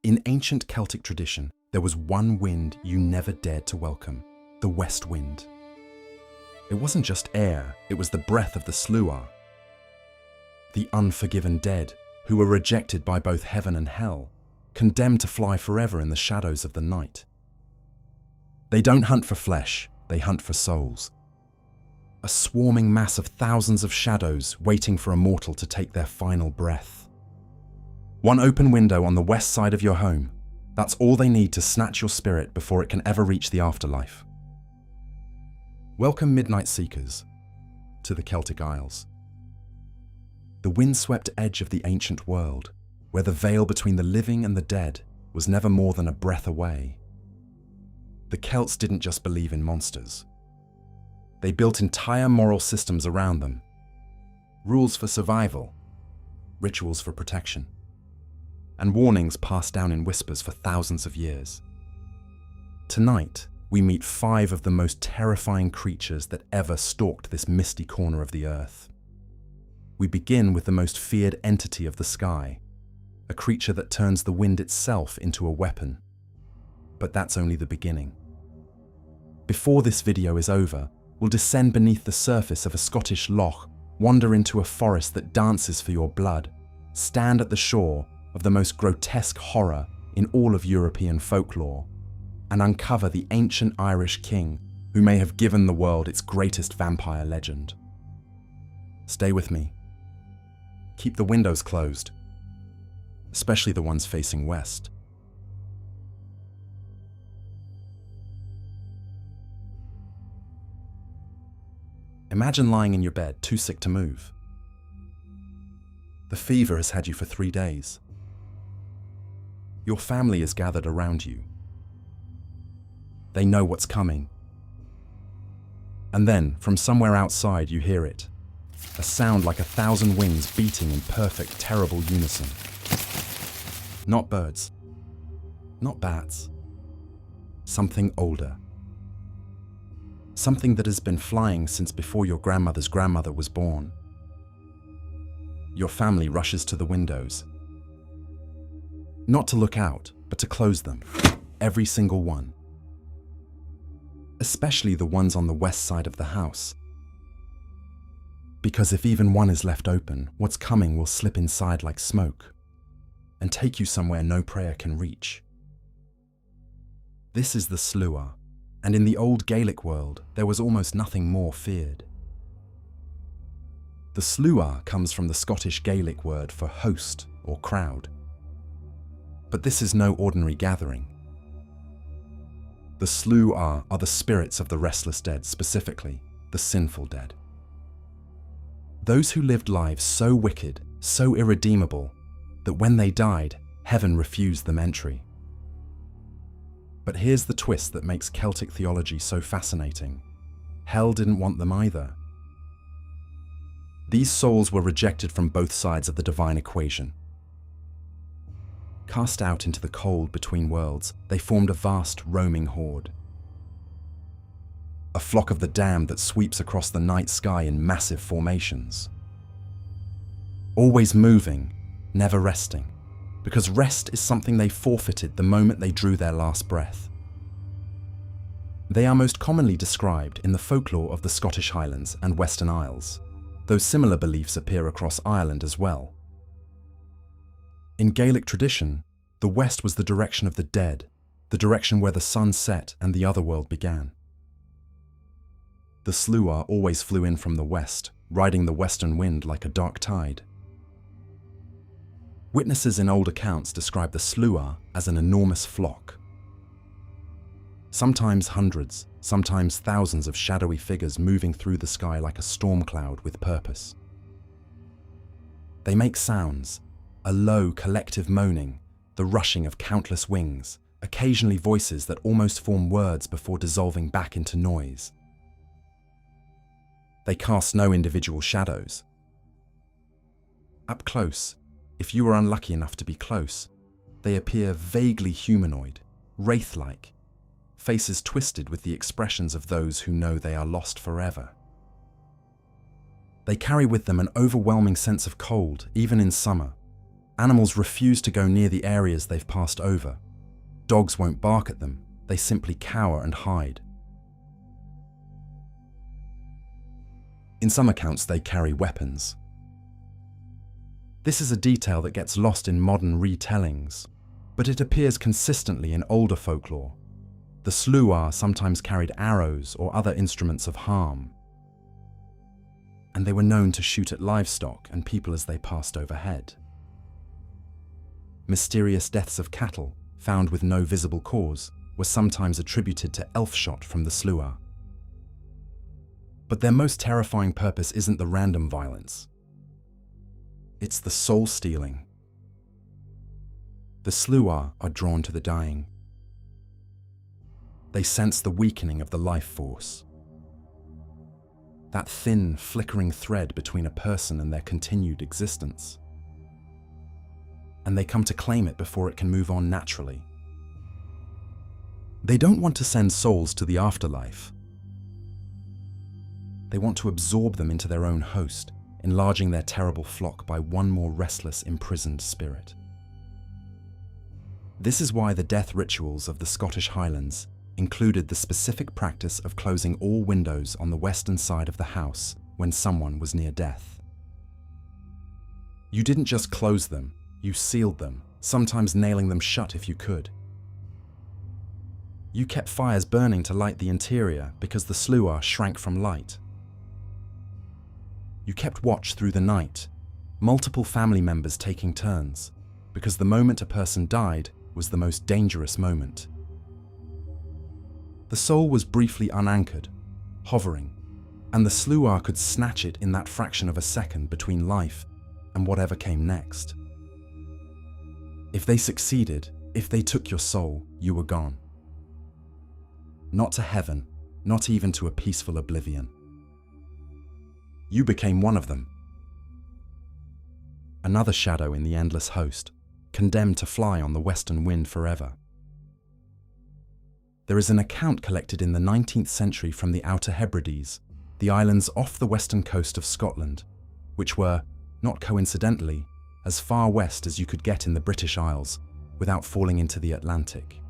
In ancient Celtic tradition, there was one wind you never dared to welcome, the west wind. It wasn't just air, it was the breath of the Sluagh, the unforgiven dead who were rejected by both heaven and hell, condemned to fly forever in the shadows of the night. They don't hunt for flesh, they hunt for souls. A swarming mass of thousands of shadows waiting for a mortal to take their final breath. One open window on the west side of your home, that's all they need to snatch your spirit before it can ever reach the afterlife. Welcome, midnight seekers, to the Celtic Isles. The windswept edge of the ancient world, where the veil between the living and the dead was never more than a breath away. The Celts didn't just believe in monsters. They built entire moral systems around them. Rules for survival, rituals for protection, and warnings passed down in whispers for thousands of years. Tonight, we meet 5 of the most terrifying creatures that ever stalked this misty corner of the earth. We begin with the most feared entity of the sky, a creature that turns the wind itself into a weapon. But that's only the beginning. Before this video is over, we'll descend beneath the surface of a Scottish loch, wander into a forest that dances for your blood, stand at the shore of the most grotesque horror in all of European folklore, and uncover the ancient Irish king who may have given the world its greatest vampire legend. Stay with me. Keep the windows closed, especially the ones facing west. Imagine lying in your bed, too sick to move. The fever has had you for 3 days. Your family is gathered around you. They know what's coming. And then, from somewhere outside, you hear it. A sound like 1,000 wings beating in perfect, terrible unison. Not birds. Not bats. Something older. Something that has been flying since before your grandmother's grandmother was born. Your family rushes to the windows. Not to look out, but to close them. Every single one. Especially the ones on the west side of the house. Because if even one is left open, what's coming will slip inside like smoke and take you somewhere no prayer can reach. This is the Sluagh, and in the old Gaelic world, there was almost nothing more feared. The Sluagh comes from the Scottish Gaelic word for host or crowd. But this is no ordinary gathering. The Sluagh are the spirits of the restless dead, specifically the sinful dead. Those who lived lives so wicked, so irredeemable, that when they died, heaven refused them entry. But here's the twist that makes Celtic theology so fascinating. Hell didn't want them either. These souls were rejected from both sides of the divine equation. Cast out into the cold between worlds, they formed a vast roaming horde. A flock of the damned that sweeps across the night sky in massive formations. Always moving, never resting, because rest is something they forfeited the moment they drew their last breath. They are most commonly described in the folklore of the Scottish Highlands and Western Isles, though similar beliefs appear across Ireland as well. In Gaelic tradition, the west was the direction of the dead, the direction where the sun set and the other world began. The Sluagh always flew in from the west, riding the western wind like a dark tide. Witnesses in old accounts describe the Sluagh as an enormous flock. Sometimes hundreds, sometimes thousands of shadowy figures moving through the sky like a storm cloud with purpose. They make sounds, a low collective moaning, the rushing of countless wings, occasionally voices that almost form words before dissolving back into noise. They cast no individual shadows. Up close, if you are unlucky enough to be close, they appear vaguely humanoid, wraith-like, faces twisted with the expressions of those who know they are lost forever. They carry with them an overwhelming sense of cold, even in summer, Animals refuse to go near the areas they've passed over. Dogs won't bark at them, they simply cower and hide. In some accounts, they carry weapons. This is a detail that gets lost in modern retellings, but it appears consistently in older folklore. The Sluagh sometimes carried arrows or other instruments of harm, and they were known to shoot at livestock and people as they passed overhead. Mysterious deaths of cattle, found with no visible cause, were sometimes attributed to elf shot from the Sluagh. But their most terrifying purpose isn't the random violence. It's the soul stealing. The Sluagh are drawn to the dying. They sense the weakening of the life force. That thin, flickering thread between a person and their continued existence. And they come to claim it before it can move on naturally. They don't want to send souls to the afterlife. They want to absorb them into their own host, enlarging their terrible flock by one more restless, imprisoned spirit. This is why the death rituals of the Scottish Highlands included the specific practice of closing all windows on the western side of the house when someone was near death. You didn't just close them, you sealed them, sometimes nailing them shut if you could. You kept fires burning to light the interior because the Sluagh shrank from light. You kept watch through the night, multiple family members taking turns, because the moment a person died was the most dangerous moment. The soul was briefly unanchored, hovering, and the Sluagh could snatch it in that fraction of a second between life and whatever came next. If they succeeded, if they took your soul, you were gone. Not to heaven, not even to a peaceful oblivion. You became one of them. Another shadow in the endless host, condemned to fly on the western wind forever. There is an account collected in the 19th century from the Outer Hebrides, the islands off the western coast of Scotland, which were, not coincidentally, as far west as you could get in the British Isles without falling into the Atlantic.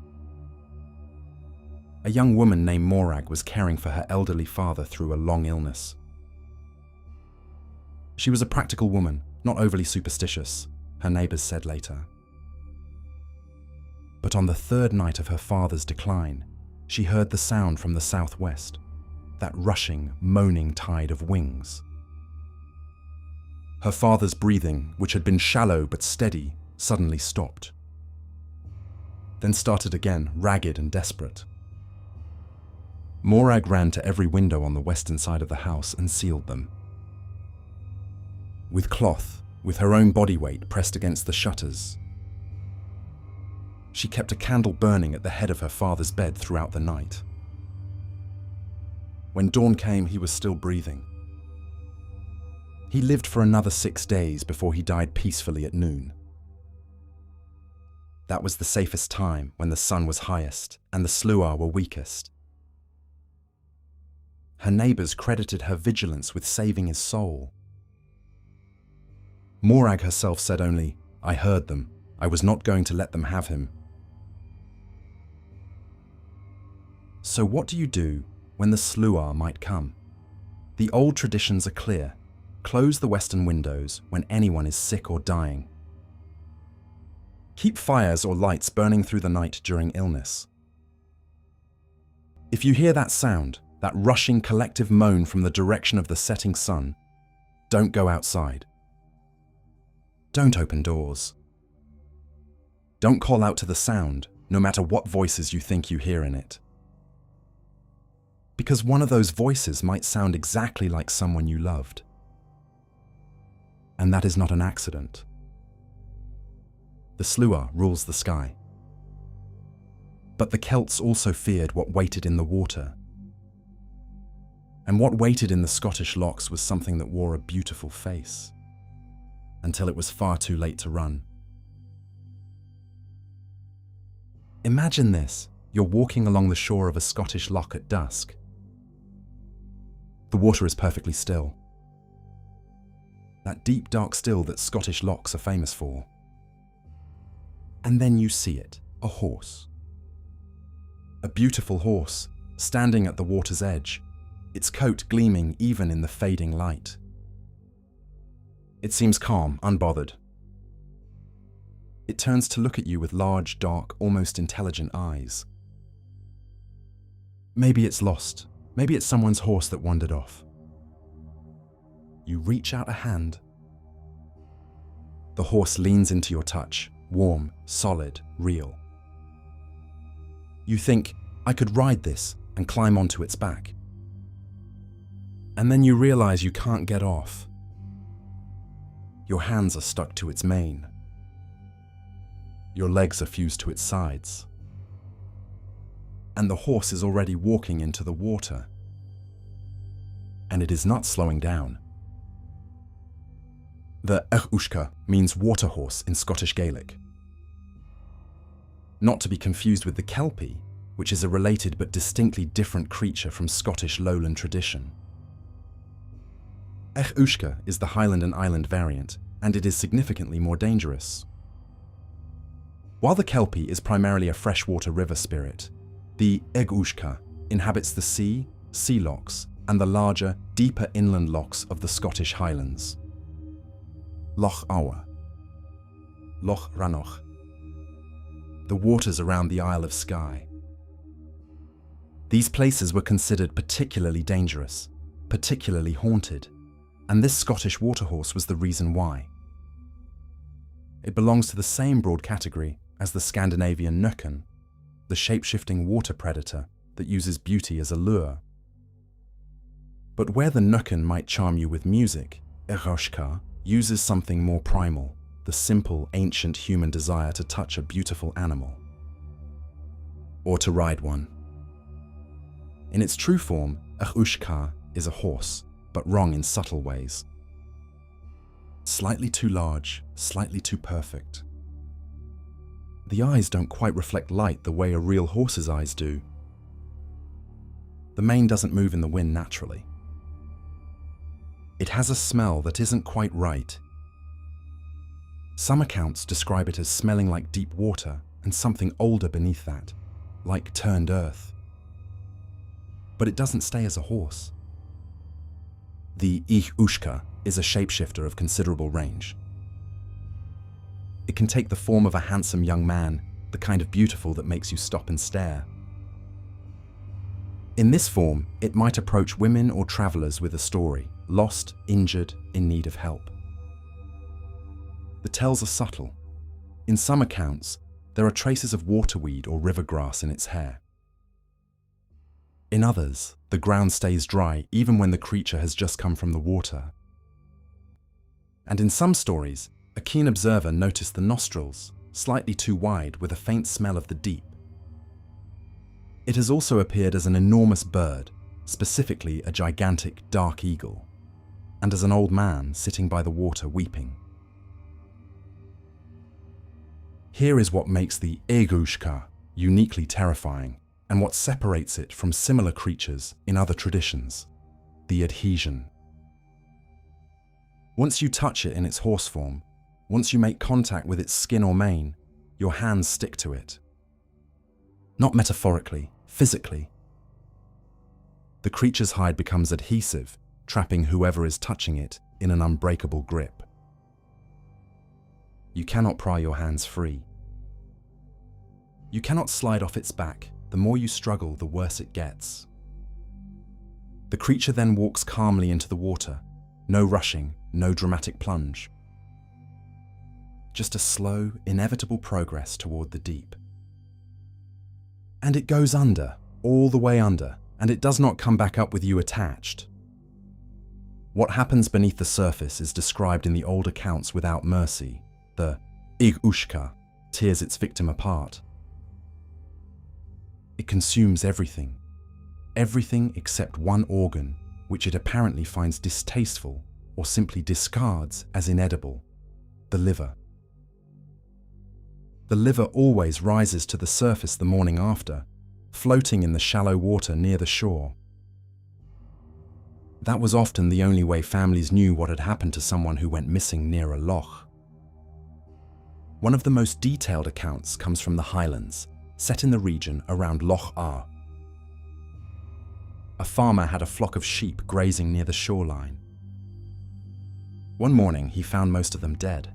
A young woman named Morag was caring for her elderly father through a long illness. She was a practical woman, not overly superstitious, her neighbours said later. But on the third night of her father's decline, she heard the sound from the southwest, that rushing, moaning tide of wings. Her father's breathing, which had been shallow but steady, suddenly stopped. Then started again, ragged and desperate. Morag ran to every window on the western side of the house and sealed them. With cloth, with her own body weight pressed against the shutters. She kept a candle burning at the head of her father's bed throughout the night. When dawn came, he was still breathing. He lived for another 6 days before he died peacefully at noon. That was the safest time, when the sun was highest and the Sluagh were weakest. Her neighbours credited her vigilance with saving his soul. Morag herself said only, "I heard them. I was not going to let them have him." So what do you do when the Sluagh might come? The old traditions are clear. Close the western windows when anyone is sick or dying. Keep fires or lights burning through the night during illness. If you hear that sound, that rushing collective moan from the direction of the setting sun, don't go outside. Don't open doors. Don't call out to the sound, no matter what voices you think you hear in it. Because one of those voices might sound exactly like someone you loved. And that is not an accident. The Sluagh rules the sky. But the Celts also feared what waited in the water. And what waited in the Scottish lochs was something that wore a beautiful face. Until it was far too late to run. Imagine this, you're walking along the shore of a Scottish loch at dusk. The water is perfectly still. That deep dark still that Scottish lochs are famous for. And then you see it, a horse. A beautiful horse, standing at the water's edge, its coat gleaming even in the fading light. It seems calm, unbothered. It turns to look at you with large, dark, almost intelligent eyes. Maybe it's lost. Maybe it's someone's horse that wandered off. You reach out a hand. The horse leans into your touch, warm, solid, real. You think, I could ride this and climb onto its back. And then you realize you can't get off. Your hands are stuck to its mane. Your legs are fused to its sides. And the horse is already walking into the water. And it is not slowing down. The Eich-Uisge means water horse in Scottish Gaelic. Not to be confused with the Kelpie, which is a related but distinctly different creature from Scottish lowland tradition. Eich-Uisge is the Highland and Island variant, and it is significantly more dangerous. While the Kelpie is primarily a freshwater river spirit, the Eich-Uisge inhabits the sea, sea lochs, and the larger, deeper inland lochs of the Scottish Highlands. Loch Awe, Loch Rannoch, the waters around the Isle of Skye. These places were considered particularly dangerous, particularly haunted, and this Scottish waterhorse was the reason why. It belongs to the same broad category as the Scandinavian nuken, the shape-shifting water predator that uses beauty as a lure. But where the nuken might charm you with music, Eich-Uisge uses something more primal, the simple, ancient human desire to touch a beautiful animal. Or to ride one. In its true form, Eich-Uisge is a horse, but wrong in subtle ways. Slightly too large, slightly too perfect. The eyes don't quite reflect light the way a real horse's eyes do. The mane doesn't move in the wind naturally. It has a smell that isn't quite right. Some accounts describe it as smelling like deep water and something older beneath that, like turned earth. But it doesn't stay as a horse. The Eich-Uisge is a shapeshifter of considerable range. It can take the form of a handsome young man, the kind of beautiful that makes you stop and stare. In this form, it might approach women or travelers with a story, lost, injured, in need of help. The tells are subtle. In some accounts, there are traces of waterweed or river grass in its hair. In others, the ground stays dry even when the creature has just come from the water. And in some stories, a keen observer noticed the nostrils, slightly too wide with a faint smell of the deep. It has also appeared as an enormous bird, specifically a gigantic dark eagle, and as an old man sitting by the water weeping. Here is what makes the Eich-Uisge uniquely terrifying, and what separates it from similar creatures in other traditions, the adhesion. Once you touch it in its horse form, once you make contact with its skin or mane, your hands stick to it. Not metaphorically, physically. The creature's hide becomes adhesive, trapping whoever is touching it in an unbreakable grip. You cannot pry your hands free. You cannot slide off its back. The more you struggle, the worse it gets. The creature then walks calmly into the water. No rushing, no dramatic plunge. Just a slow, inevitable progress toward the deep. And it goes under, all the way under, and it does not come back up with you attached. What happens beneath the surface is described in the old accounts without mercy. The Eich-Uisge tears its victim apart. It consumes everything except one organ, which it apparently finds distasteful or simply discards as inedible, the liver. The liver always rises to the surface the morning after, floating in the shallow water near the shore. That was often the only way families knew what had happened to someone who went missing near a loch. One of the most detailed accounts comes from the Highlands, set in the region around Loch Ar. A farmer had a flock of sheep grazing near the shoreline. One morning, he found most of them dead,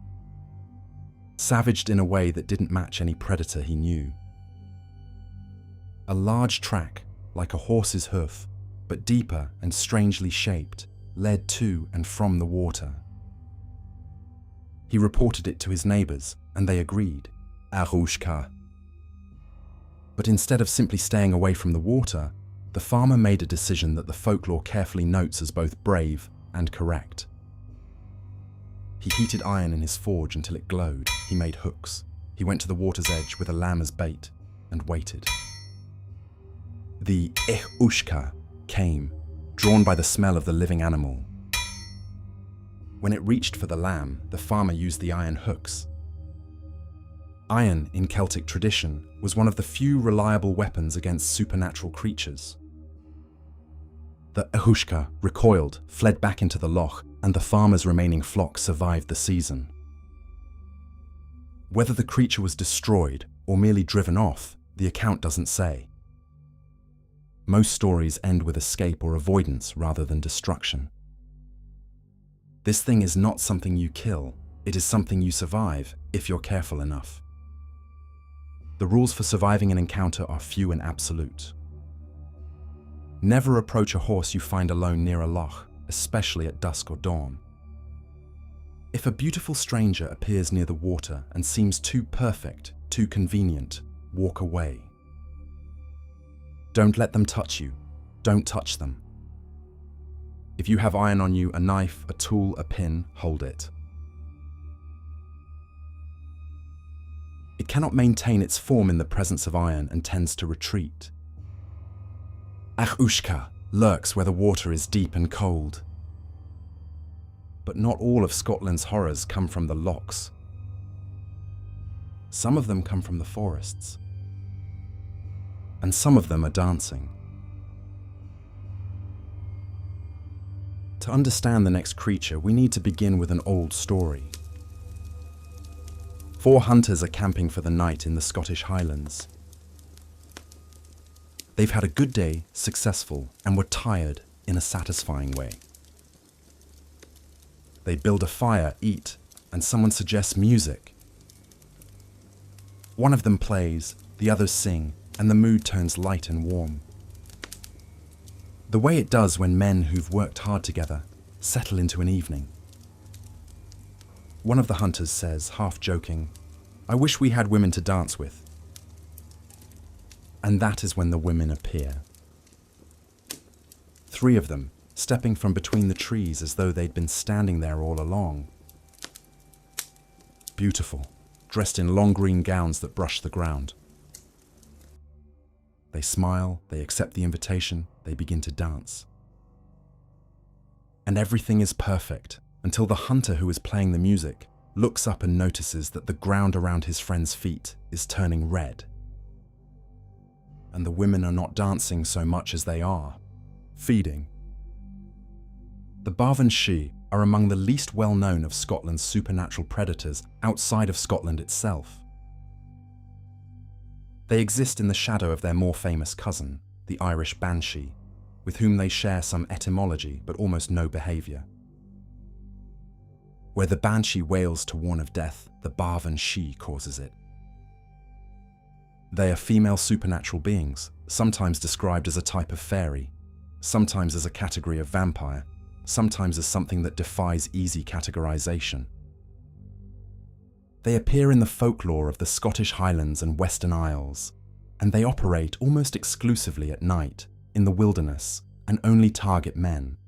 savaged in a way that didn't match any predator he knew. A large track, like a horse's hoof, but deeper and strangely shaped, led to and from the water. He reported it to his neighbours, and they agreed, Each-Uisge. But instead of simply staying away from the water, the farmer made a decision that the folklore carefully notes as both brave and correct. He heated iron in his forge until it glowed. He made hooks. He went to the water's edge with a lamb as bait and waited. The Eich-Uisge came, drawn by the smell of the living animal. When it reached for the lamb, the farmer used the iron hooks. Iron, in Celtic tradition, was one of the few reliable weapons against supernatural creatures. The Eich-Uisge recoiled, fled back into the loch, and the farmer's remaining flock survived the season. Whether the creature was destroyed or merely driven off, the account doesn't say. Most stories end with escape or avoidance rather than destruction. This thing is not something you kill, it is something you survive if you're careful enough. The rules for surviving an encounter are few and absolute. Never approach a horse you find alone near a loch, especially at dusk or dawn. If a beautiful stranger appears near the water and seems too perfect, too convenient, walk away. Don't let them touch you. Don't touch them. If you have iron on you, a knife, a tool, a pin, hold it. It cannot maintain its form in the presence of iron and tends to retreat. Eich-Uisge lurks where the water is deep and cold. But not all of Scotland's horrors come from the lochs. Some of them come from the forests. And some of them are dancing. To understand the next creature, we need to begin with an old story. 4 hunters are camping for the night in the Scottish Highlands. They've had a good day, successful, and were tired in a satisfying way. They build a fire, eat, and someone suggests music. One of them plays, the others sing, and the mood turns light and warm. The way it does when men who've worked hard together settle into an evening. One of the hunters says, half joking, "I wish we had women to dance with." And that is when the women appear. 3 of them, stepping from between the trees as though they'd been standing there all along. Beautiful, dressed in long green gowns that brush the ground. They smile, they accept the invitation, they begin to dance. And everything is perfect until the hunter who is playing the music looks up and notices that the ground around his friend's feet is turning red. And the women are not dancing so much as they are feeding. The Baobhan Sith are among the least well-known of Scotland's supernatural predators outside of Scotland itself. They exist in the shadow of their more famous cousin, the Irish banshee, with whom they share some etymology but almost no behaviour. Where the banshee wails to warn of death, the Baobhan Sith causes it. They are female supernatural beings, sometimes described as a type of fairy, sometimes as a category of vampire, sometimes as something that defies easy categorization. They appear in the folklore of the Scottish Highlands and Western Isles, and they operate almost exclusively at night, in the wilderness, and only target men.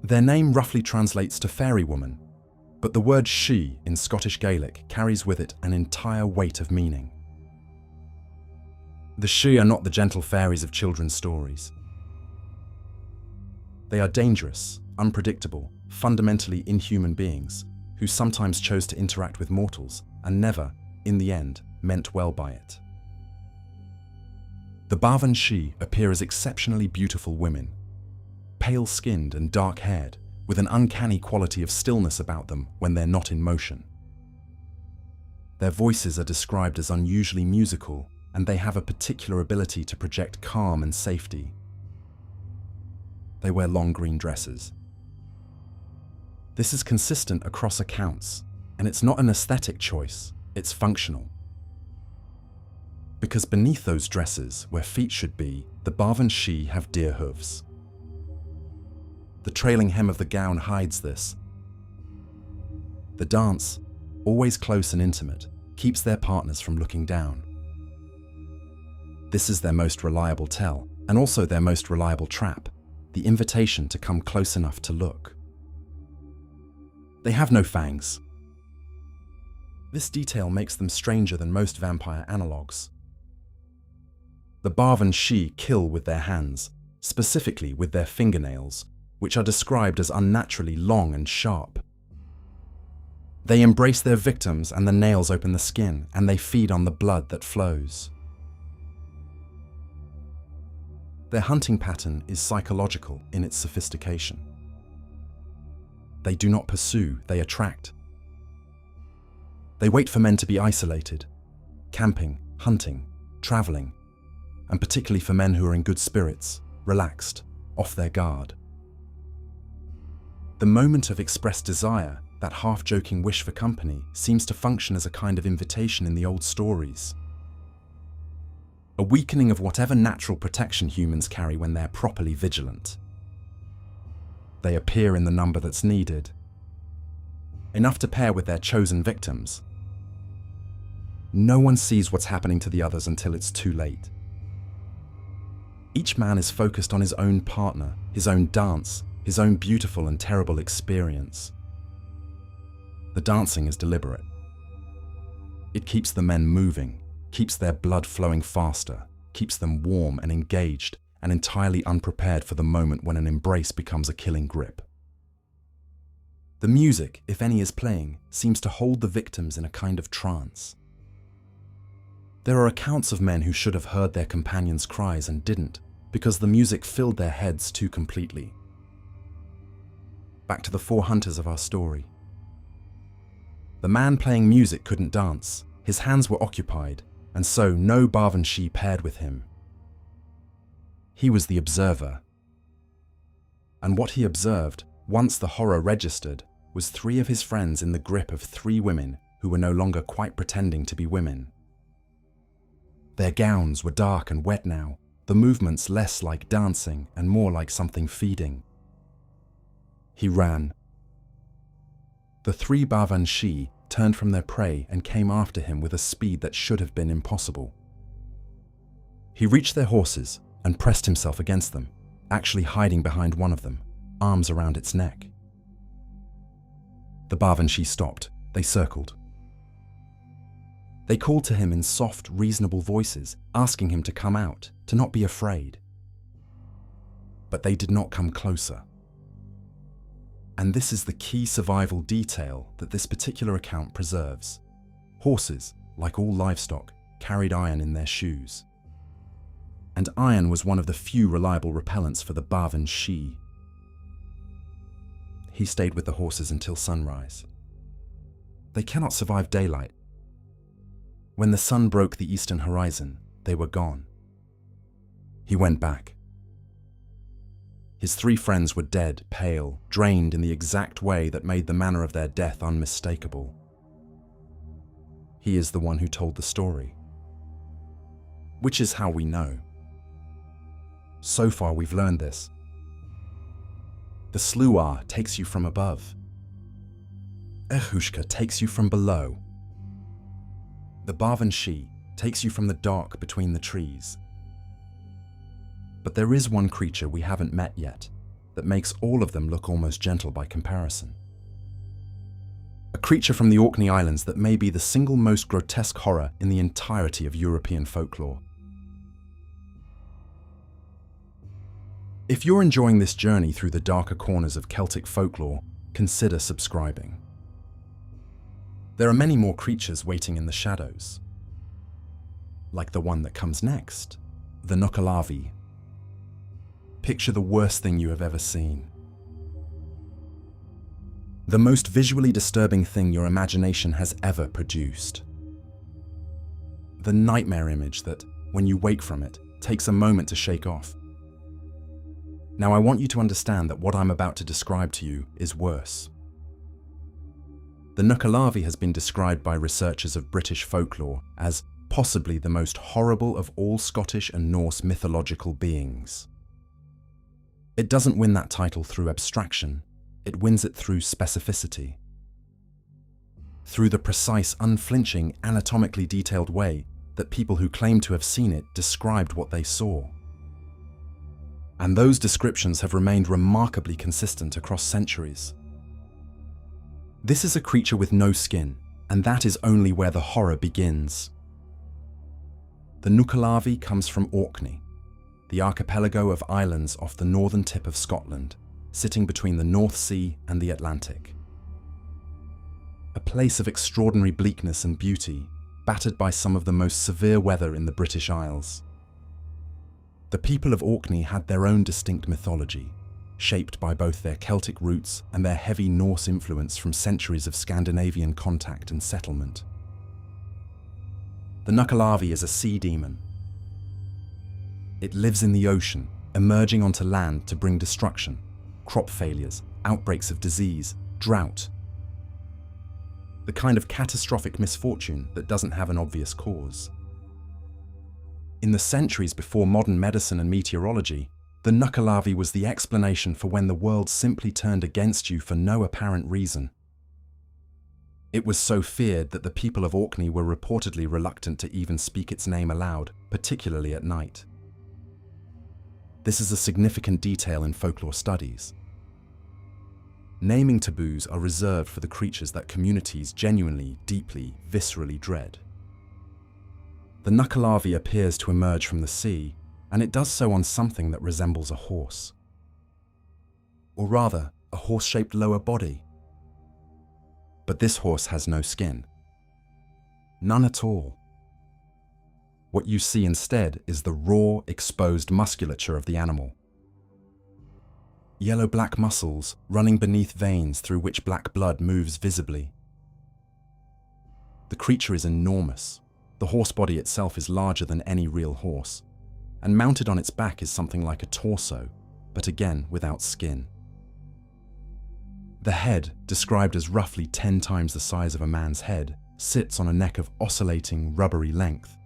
Their name roughly translates to fairy woman, but the word she in Scottish Gaelic carries with it an entire weight of meaning. The she are not the gentle fairies of children's stories. They are dangerous, unpredictable, fundamentally inhuman beings who sometimes chose to interact with mortals and never, in the end, meant well by it. The Baobhan Sith appear as exceptionally beautiful women, pale-skinned and dark-haired, with an uncanny quality of stillness about them when they're not in motion. Their voices are described as unusually musical, and they have a particular ability to project calm and safety. They wear long green dresses. This is consistent across accounts, and it's not an aesthetic choice, it's functional. Because beneath those dresses, where feet should be, the Baobhan Sith have deer hooves. The trailing hem of the gown hides this. The dance, always close and intimate, keeps their partners from looking down. This is their most reliable tell, and also their most reliable trap, the invitation to come close enough to look. They have no fangs. This detail makes them stranger than most vampire analogues. The Baobhan Sith kill with their hands, specifically with their fingernails, which are described as unnaturally long and sharp. They embrace their victims and the nails open the skin, and they feed on the blood that flows. Their hunting pattern is psychological in its sophistication. They do not pursue, they attract. They wait for men to be isolated, camping, hunting, traveling, and particularly for men who are in good spirits, relaxed, off their guard. The moment of expressed desire, that half-joking wish for company, seems to function as a kind of invitation in the old stories. A weakening of whatever natural protection humans carry when they're properly vigilant. They appear in the number that's needed, enough to pair with their chosen victims. No one sees what's happening to the others until it's too late. Each man is focused on his own partner, his own dance, his own beautiful and terrible experience. The dancing is deliberate. It keeps the men moving, keeps their blood flowing faster, keeps them warm and engaged and entirely unprepared for the moment when an embrace becomes a killing grip. The music, if any is playing, seems to hold the victims in a kind of trance. There are accounts of men who should have heard their companions' cries and didn't, because the music filled their heads too completely. Back to the 4 hunters of our story. The man playing music couldn't dance, his hands were occupied, and so no Baobhan Sith paired with him. He was the observer. And what he observed, once the horror registered, was 3 of his friends in the grip of 3 women who were no longer quite pretending to be women. Their gowns were dark and wet now, the movements less like dancing and more like something feeding. He ran. The 3 Baobhan Sith turned from their prey and came after him with a speed that should have been impossible. He reached their horses and pressed himself against them, actually hiding behind one of them, arms around its neck. The Baobhan Sith stopped. They circled. They called to him in soft, reasonable voices, asking him to come out, to not be afraid. But they did not come closer. And this is the key survival detail that this particular account preserves. Horses, like all livestock, carried iron in their shoes. And iron was one of the few reliable repellents for the Baobhan Sith. He stayed with the horses until sunrise. They cannot survive daylight. When the sun broke the eastern horizon, they were gone. He went back. His 3 friends were dead, pale, drained in the exact way that made the manner of their death unmistakable. He is the one who told the story. Which is how we know. So far we've learned this. The Sluagh takes you from above. Each-Uisge takes you from below. The Baobhan Sith takes you from the dark between the trees. But there is one creature we haven't met yet that makes all of them look almost gentle by comparison. A creature from the Orkney Islands that may be the single most grotesque horror in the entirety of European folklore. If you're enjoying this journey through the darker corners of Celtic folklore, consider subscribing. There are many more creatures waiting in the shadows. Like the one that comes next, the Nuckelavee. Picture the worst thing you have ever seen. The most visually disturbing thing your imagination has ever produced. the nightmare image that, when you wake from it, takes a moment to shake off. Now I want you to understand that what I'm about to describe to you is worse. The Nuckelavee has been described by researchers of British folklore as possibly the most horrible of all Scottish and Norse mythological beings. It doesn't win that title through abstraction, it wins it through specificity. Through the precise, unflinching, anatomically detailed way that people who claim to have seen it described what they saw. And those descriptions have remained remarkably consistent across centuries. This is a creature with no skin, and that is only where the horror begins. The Nuckelavee comes from Orkney, the archipelago of islands off the northern tip of Scotland, sitting between the North Sea and the Atlantic. A place of extraordinary bleakness and beauty, battered by some of the most severe weather in the British Isles. The people of Orkney had their own distinct mythology, shaped by both their Celtic roots and their heavy Norse influence from centuries of Scandinavian contact and settlement. The Nuckelavee is a sea demon. It lives in the ocean, emerging onto land to bring destruction, crop failures, outbreaks of disease, drought. The kind of catastrophic misfortune that doesn't have an obvious cause. In the centuries before modern medicine and meteorology, the Nuckelavee was the explanation for when the world simply turned against you for no apparent reason. It was so feared that the people of Orkney were reportedly reluctant to even speak its name aloud, particularly at night. This is a significant detail in folklore studies. Naming taboos are reserved for the creatures that communities genuinely, deeply, viscerally dread. The Nuckelavee appears to emerge from the sea, and it does so on something that resembles a horse. Or rather, a horse-shaped lower body. But this horse has no skin. None at all. What you see instead is the raw, exposed musculature of the animal. Yellow-black muscles running beneath veins through which black blood moves visibly. The creature is enormous. The horse body itself is larger than any real horse, and mounted on its back is something like a torso, but again without skin. The head, described as roughly 10 times the size of a man's head, sits on a neck of oscillating, rubbery length.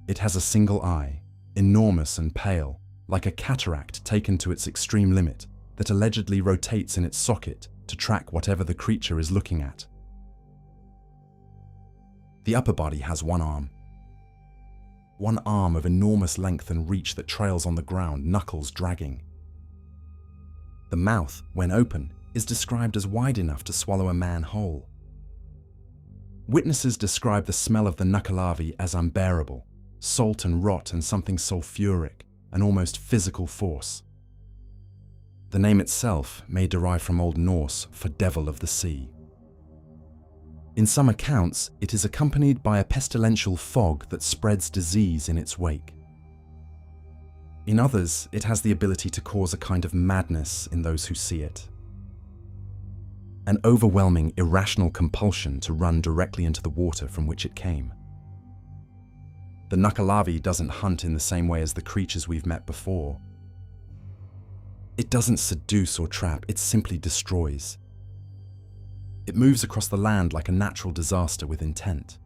It has a single eye, enormous and pale, like a cataract taken to its extreme limit, that allegedly rotates in its socket to track whatever the creature is looking at. The upper body has one arm of enormous length and reach that trails on the ground, knuckles dragging. The mouth, when open, is described as wide enough to swallow a man whole. Witnesses describe the smell of the Nuckelavee as unbearable, salt and rot and something sulfuric, an almost physical force. The name itself may derive from Old Norse for devil of the sea. In some accounts, it is accompanied by a pestilential fog that spreads disease in its wake. In others, it has the ability to cause a kind of madness in those who see it. An overwhelming, irrational compulsion to run directly into the water from which it came. The Nuckelavee doesn't hunt in the same way as the creatures we've met before. It doesn't seduce or trap, it simply destroys. It moves across the land like a natural disaster with intent.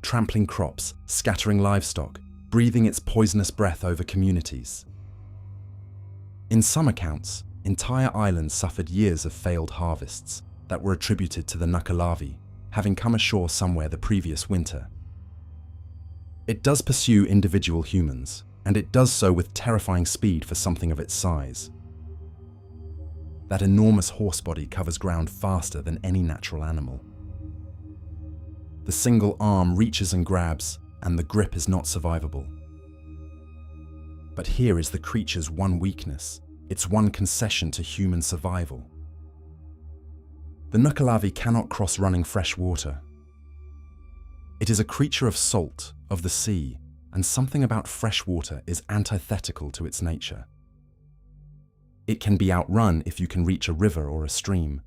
Trampling crops, scattering livestock, breathing its poisonous breath over communities. In some accounts, entire islands suffered years of failed harvests that were attributed to the Nuckelavee, having come ashore somewhere the previous winter. It does pursue individual humans, and it does so with terrifying speed for something of its size. That enormous horse body covers ground faster than any natural animal. The single arm reaches and grabs, and the grip is not survivable. But here is the creature's one weakness, its one concession to human survival. The Nuckelavee cannot cross running fresh water. It is a creature of salt, of the sea, and something about fresh water is antithetical to its nature. It can be outrun if you can reach a river or a stream.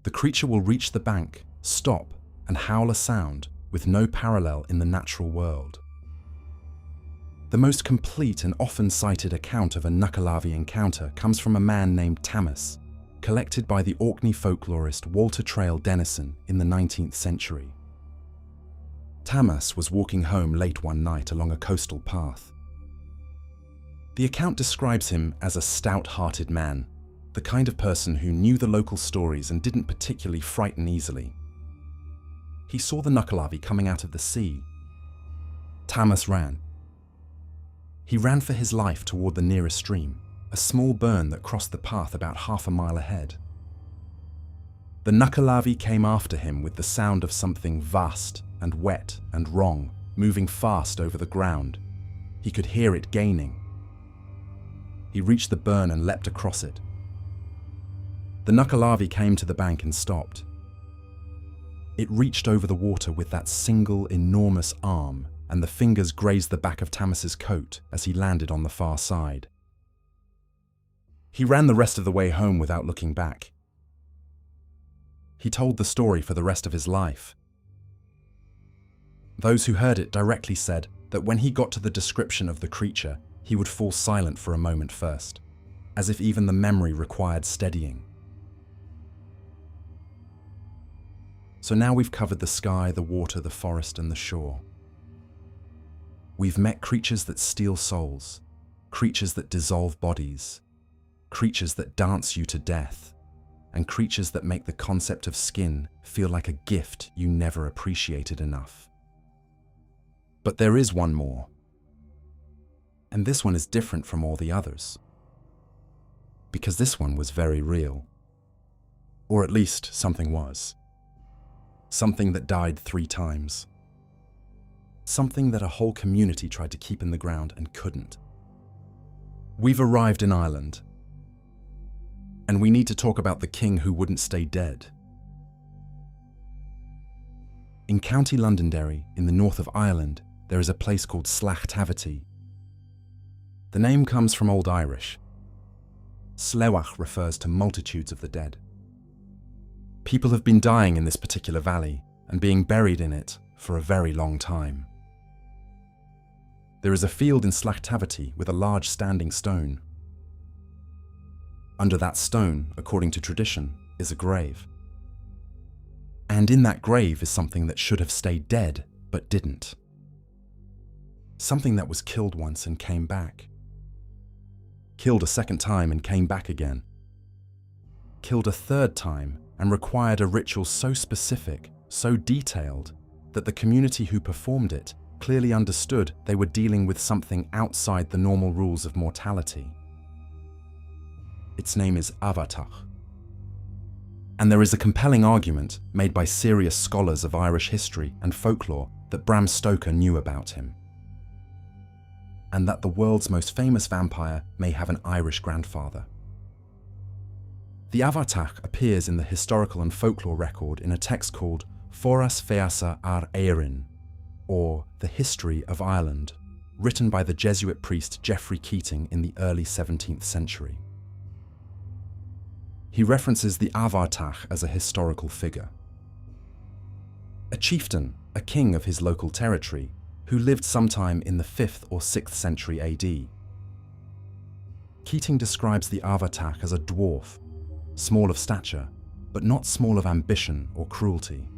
The creature will reach the bank, stop, and howl a sound with no parallel in the natural world. The most complete and often cited account of a Nuckelavee encounter comes from a man named Tamas, collected by the Orkney folklorist Walter Trail Denison in the 19th century. Tamas was walking home late one night along a coastal path. The account describes him as a stout-hearted man, the kind of person who knew the local stories and didn't particularly frighten easily. He saw the Nuckelavee coming out of the sea. Tamas ran. He ran for his life toward the nearest stream, a small burn that crossed the path about half a mile ahead. The Nuckelavee came after him with the sound of something vast and wet and wrong, moving fast over the ground. He could hear it gaining. He reached the burn and leapt across it. The Nuckelavee came to the bank and stopped. It reached over the water with that single enormous arm, and the fingers grazed the back of Tamas's coat as he landed on the far side. He ran the rest of the way home without looking back. He told the story for the rest of his life. Those who heard it directly said that when he got to the description of the creature, he would fall silent for a moment first, as if even the memory required steadying. So now we've covered the sky, the water, the forest, and the shore. We've met creatures that steal souls, creatures that dissolve bodies, creatures that dance you to death, and creatures that make the concept of skin feel like a gift you never appreciated enough. But there is one more. And this one is different from all the others. Because this one was very real. Or at least something was. Something that died 3 times. Something that a whole community tried to keep in the ground and couldn't. We've arrived in Ireland. And we need to talk about the king who wouldn't stay dead. In County Londonderry, in the north of Ireland, there is a place called Sluagh. The name comes from Old Irish. Sluagh refers to multitudes of the dead. People have been dying in this particular valley and being buried in it for a very long time. There is a field in Sluagh with a large standing stone. Under that stone, according to tradition, is a grave. And in that grave is something that should have stayed dead, but didn't. Something that was killed once and came back. Killed a second time and came back again. Killed a third time and required a ritual so specific, so detailed, that the community who performed it clearly understood they were dealing with something outside the normal rules of mortality. Its name is Abhartach. And there is a compelling argument made by serious scholars of Irish history and folklore that Bram Stoker knew about him. And that the world's most famous vampire may have an Irish grandfather. The Abhartach appears in the historical and folklore record in a text called Foras Feasa ar Éireann, or The History of Ireland, written by the Jesuit priest Geoffrey Keating in the early 17th century. He references the Abhartach as a historical figure. A chieftain, a king of his local territory, who lived sometime in the 5th or 6th century AD. Keating describes the Abhartach as a dwarf, small of stature, but not small of ambition or cruelty.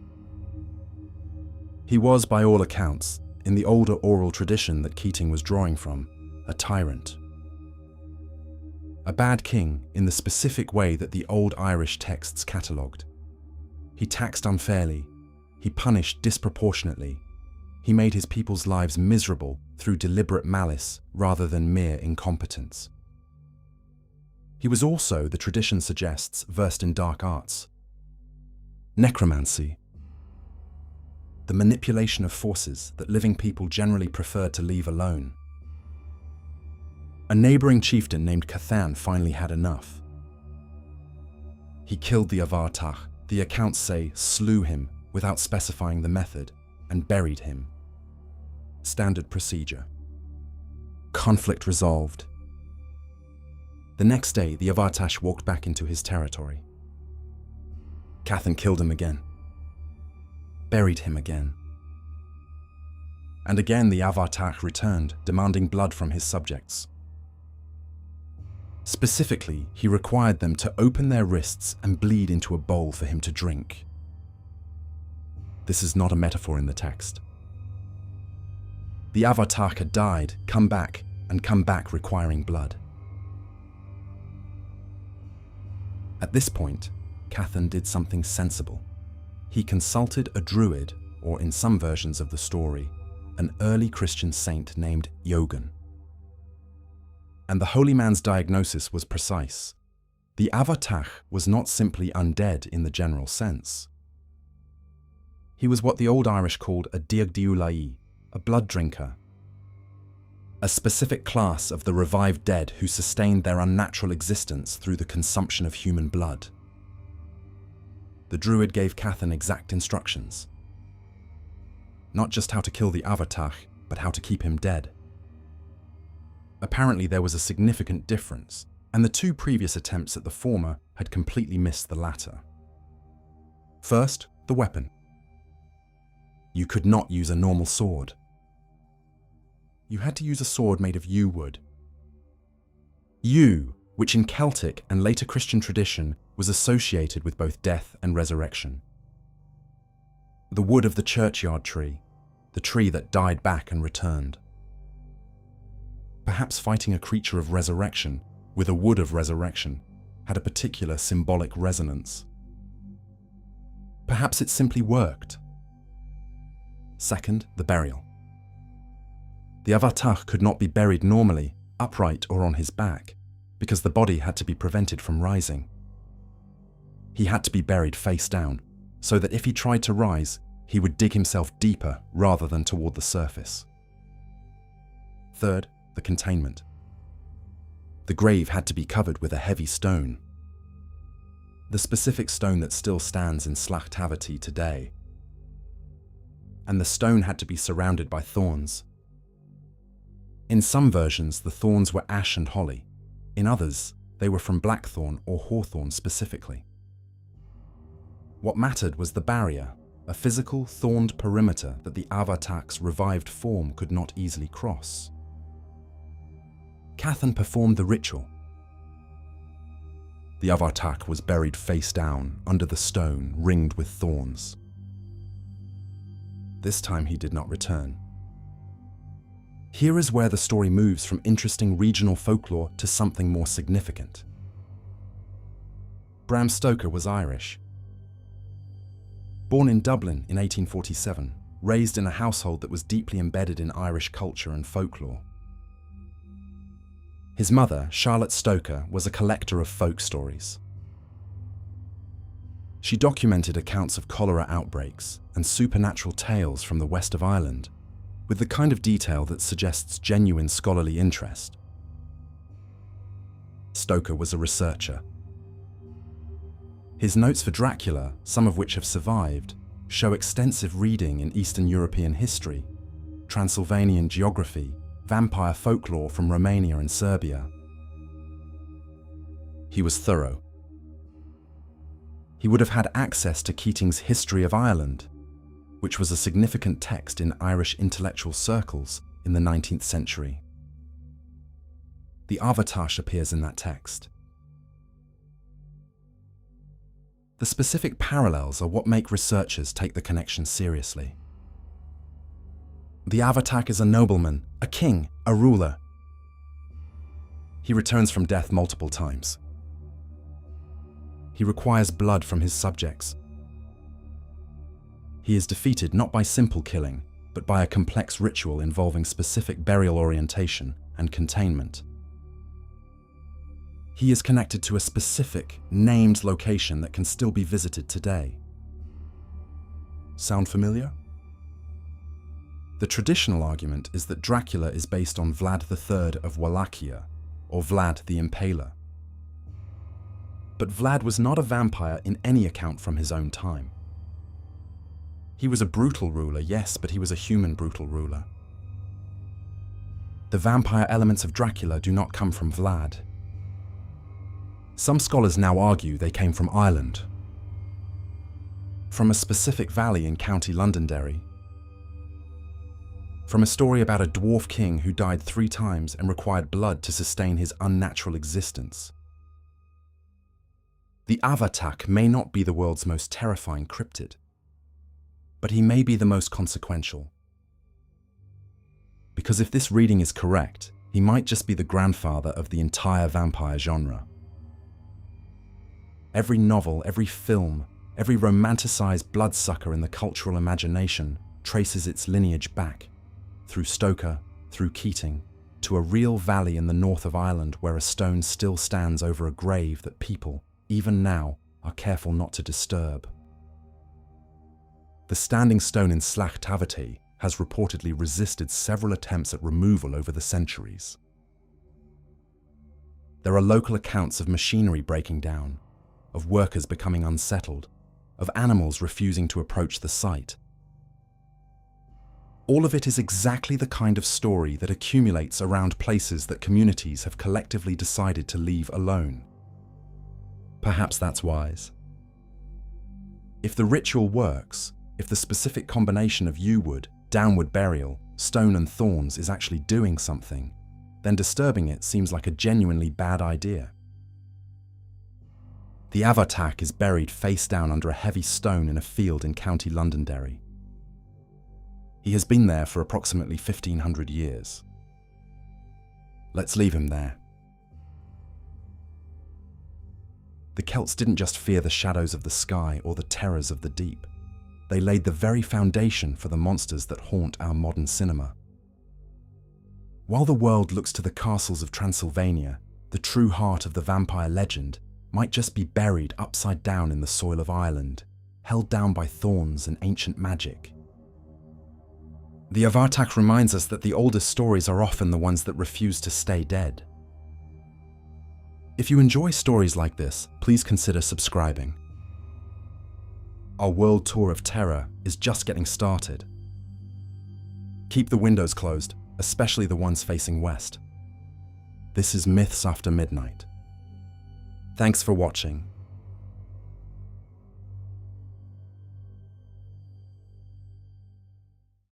He was, by all accounts, in the older oral tradition that Keating was drawing from, a tyrant. A bad king in the specific way that the old Irish texts catalogued. He taxed unfairly, he punished disproportionately, he made his people's lives miserable through deliberate malice rather than mere incompetence. He was also, the tradition suggests, versed in dark arts. Necromancy, the manipulation of forces that living people generally preferred to leave alone. A neighbouring chieftain named Cathan finally had enough. He killed the Abhartach, the accounts say slew him without specifying the method, and buried him. Standard procedure. Conflict resolved. The next day, the Abhartach walked back into his territory. Cathan killed him again. buried him again. And again the Abhartach returned, demanding blood from his subjects. Specifically, he required them to open their wrists and bleed into a bowl for him to drink. This is not a metaphor in the text. The Abhartach had died, come back requiring blood. At this point, Cathan did something sensible. He consulted a druid, or in some versions of the story, an early Christian saint named Eoghan. And the holy man's diagnosis was precise. The Abhartach was not simply undead in the general sense. He was what the Old Irish called a Each-Uisge, a blood drinker, a specific class of the revived dead who sustained their unnatural existence through the consumption of human blood. The druid gave Cathan exact instructions. Not just how to kill the Abhartach, but how to keep him dead. Apparently there was a significant difference, and the two previous attempts at the former had completely missed the latter. First, the weapon. You could not use a normal sword. You had to use a sword made of yew wood. Yew, which in Celtic and later Christian tradition was associated with both death and resurrection. The wood of the churchyard tree, the tree that died back and returned. Perhaps fighting a creature of resurrection with a wood of resurrection had a particular symbolic resonance. Perhaps it simply worked. Second, the burial. The Abhartach could not be buried normally, upright or on his back, because the body had to be prevented from rising. He had to be buried face down, so that if he tried to rise, he would dig himself deeper rather than toward the surface. Third, the containment. The grave had to be covered with a heavy stone. The specific stone that still stands in Sluagh today. And the stone had to be surrounded by thorns. In some versions, the thorns were ash and holly. In others, they were from blackthorn or hawthorn specifically. What mattered was the barrier, a physical, thorned perimeter that the Abhartach's revived form could not easily cross. Cathan performed the ritual. The Abhartach was buried face down under the stone ringed with thorns. This time he did not return. Here is where the story moves from interesting regional folklore to something more significant. Bram Stoker was Irish. Born in Dublin in 1847, raised in a household that was deeply embedded in Irish culture and folklore. His mother, Charlotte Stoker, was a collector of folk stories. She documented accounts of cholera outbreaks and supernatural tales from the west of Ireland, with the kind of detail that suggests genuine scholarly interest. Stoker was a researcher. His notes for Dracula, some of which have survived, show extensive reading in Eastern European history, Transylvanian geography, vampire folklore from Romania and Serbia. He was thorough. He would have had access to Keating's History of Ireland, which was a significant text in Irish intellectual circles in the 19th century. The Abhartach appears in that text. The specific parallels are what make researchers take the connection seriously. The Abhartach is a nobleman, a king, a ruler. He returns from death multiple times. He requires blood from his subjects. He is defeated not by simple killing, but by a complex ritual involving specific burial orientation and containment. He is connected to a specific, named location that can still be visited today. Sound familiar? The traditional argument is that Dracula is based on Vlad III of Wallachia, or Vlad the Impaler. But Vlad was not a vampire in any account from his own time. He was a brutal ruler, yes, but he was a human brutal ruler. The vampire elements of Dracula do not come from Vlad. Some scholars now argue they came from Ireland. from a specific valley in County Londonderry, from a story about a dwarf king who died 3 times and required blood to sustain his unnatural existence. The Abhartach may not be the world's most terrifying cryptid, but he may be the most consequential. Because if this reading is correct, he might just be the grandfather of the entire vampire genre. Every novel, every film, every romanticized bloodsucker in the cultural imagination traces its lineage back, through Stoker, through Keating, to a real valley in the north of Ireland where a stone still stands over a grave that people, even now, are careful not to disturb. The standing stone in Sluagh has reportedly resisted several attempts at removal over the centuries. There are local accounts of machinery breaking down, of workers becoming unsettled, of animals refusing to approach the site. All of it is exactly the kind of story that accumulates around places that communities have collectively decided to leave alone. Perhaps that's wise. If the ritual works, if the specific combination of yew-wood, downward burial, stone and thorns is actually doing something, then disturbing it seems like a genuinely bad idea. The Abhartach is buried face down under a heavy stone in a field in County Londonderry. He has been there for approximately 1500 years. Let's leave him there. The Celts didn't just fear the shadows of the sky or the terrors of the deep. They laid the very foundation for the monsters that haunt our modern cinema. While the world looks to the castles of Transylvania, the true heart of the vampire legend might just be buried upside down in the soil of Ireland, held down by thorns and ancient magic. The Abhartach reminds us that the oldest stories are often the ones that refuse to stay dead. If you enjoy stories like this, please consider subscribing. Our world tour of terror is just getting started. Keep the windows closed, especially the ones facing west. This is Myths After Midnight. Thanks for watching.